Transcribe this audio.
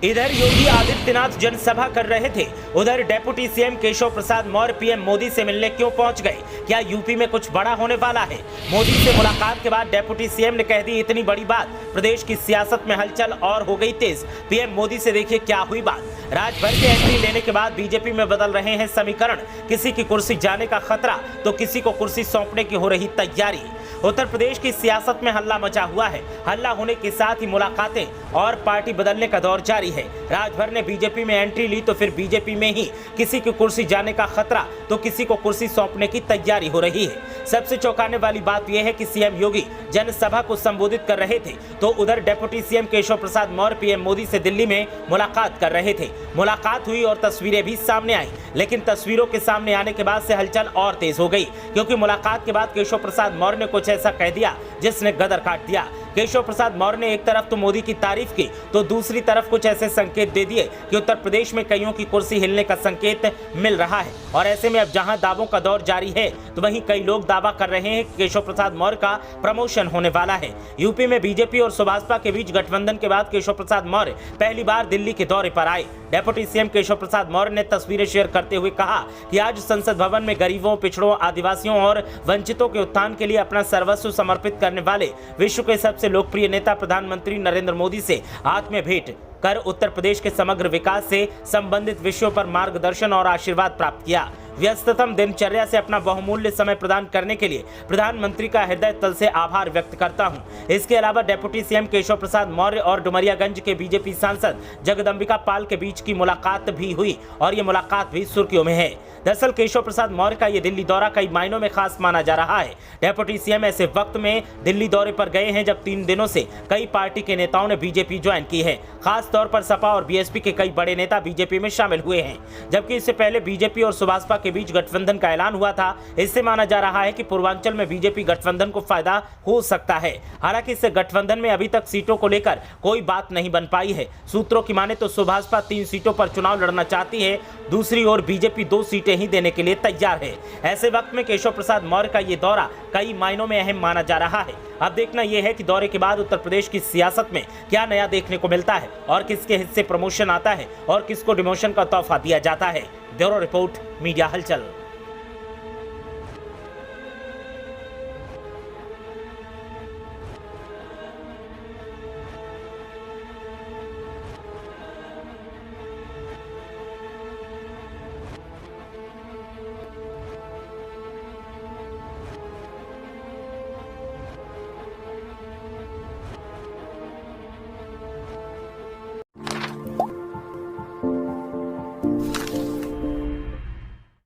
इधर योगी आदित्यनाथ जनसभा कर रहे थे, उधर deputy CM Keshav Prasad Maurya PM Modi से मिलने क्यों पहुंच गए? क्या यूपी में कुछ बड़ा होने वाला है? मोदी से मुलाकात के बाद डेप्यूटी सीएम ने कह दी इतनी बड़ी बात, प्रदेश की सियासत में हलचल और हो गई तेज। पीएम मोदी से देखिए क्या हुई बात। राजभर के एंट्री लेने के बाद बीजेपी में बदल रहे हैं समीकरण, किसी की कुर्सी जाने का खतरा तो किसी को कुर्सी सौंपने की हो रही तैयारी। उत्तर प्रदेश की सियासत में हल्ला मचा हुआ है। हल्ला होने के साथ ही मुलाकातें और पार्टी बदलने का दौर जारी है। राजभर ने बीजेपी में एंट्री ली तो फिर बीजेपी में ही किसी की कुर्सी जाने का खतरा तो किसी को कुर्सी सौंपने की तैयारी हो रही है। सबसे चौंकाने वाली बात यह है कि सीएम योगी जनसभा को संबोधित कर रहे थे तो उधर deputy CM Keshav Prasad Maurya PM Modi से दिल्ली में मुलाकात कर रहे थे। मुलाकात हुई और तस्वीरें भी सामने आई, लेकिन तस्वीरों के सामने आने के बाद से हलचल और तेज हो गई, क्योंकि मुलाकात के बाद केशव प्रसाद मौर्य ने कुछ ऐसा कह दिया जिसने गदर काट दिया। केशव प्रसाद मौर्य ने एक तरफ तो मोदी की तारीफ की तो दूसरी तरफ कुछ ऐसे संकेत दे दिए कि उत्तर प्रदेश में कईयों की कुर्सी हिलने का संकेत मिल रहा है। और ऐसे में अब जहां दावों का दौर जारी है तो वहीं कई लोग दावा कर रहे हैं कि केशव प्रसाद मौर्य का प्रमोशन होने वाला है। यूपी में बीजेपी और सुभाषपा के बीच गठबंधन के बाद केशव प्रसाद मौर्य पहली बार दिल्ली के दौरे पर आए। डेप्यूटी सीएम केशव प्रसाद मौर्य ने तस्वीरें शेयर करते हुए कहा कि आज संसद भवन में गरीबों, पिछड़ों, आदिवासियों और वंचितों के उत्थान के लिए अपना सर्वस्व समर्पित करने वाले विश्व के सबसे लोकप्रिय नेता प्रधानमंत्री नरेंद्र मोदी से हाथ में भेंट कर उत्तर प्रदेश के समग्र विकास से संबंधित विषयों पर मार्गदर्शन और आशीर्वाद प्राप्त किया। व्यस्ततम दिनचर्या से अपना बहुमूल्य समय प्रदान करने के लिए प्रधानमंत्री का हृदय तल से आभार व्यक्त करता हूं। इसके अलावा डेप्यूटी सीएम केशव प्रसाद मौर्य और डुमरियागंज के बीजेपी सांसद जगदंबिका पाल के बीच की मुलाकात भी हुई और ये मुलाकात भी सुर्खियों में है। दरअसल केशव प्रसाद मौर्य का ये दिल्ली दौरा कई मायनों में खास माना जा रहा है। डेप्यूटी सीएम ऐसे वक्त में दिल्ली दौरे पर गए हैं जब 3 दिनों से कई पार्टी के नेताओं ने बीजेपी ज्वाइन की है। खास तौर पर सपा और बीएसपी के कई बड़े नेता बीजेपी में शामिल हुए हैं, जबकि इससे पहले बीजेपी और सुभाषपा के बीच गठबंधन का ऐलान हुआ था। इससे माना जा रहा है कि पूर्वांचल में बीजेपी गठबंधन को फायदा हो सकता है। हालांकि इस गठबंधन में अभी तक सीटों को लेकर कोई बात नहीं बन पाई है। सूत्रों की माने तो सुभाषपा 3 सीटों पर चुनाव लड़ना चाहती है, दूसरी ओर बीजेपी 2 सीटें ही देने के लिए तैयार है। ऐसे वक्त में केशव प्रसाद मौर्य का ये दौरा कई मायनों में अहम माना जा रहा है। अब देखना यह है कि दौरे के बाद उत्तर प्रदेश की सियासत में क्या नया देखने को मिलता है और किसके हिस्से प्रमोशन आता है और किसको डिमोशन का तोहफा दिया जाता है। ब्यूरो रिपोर्ट, मीडिया हलचल।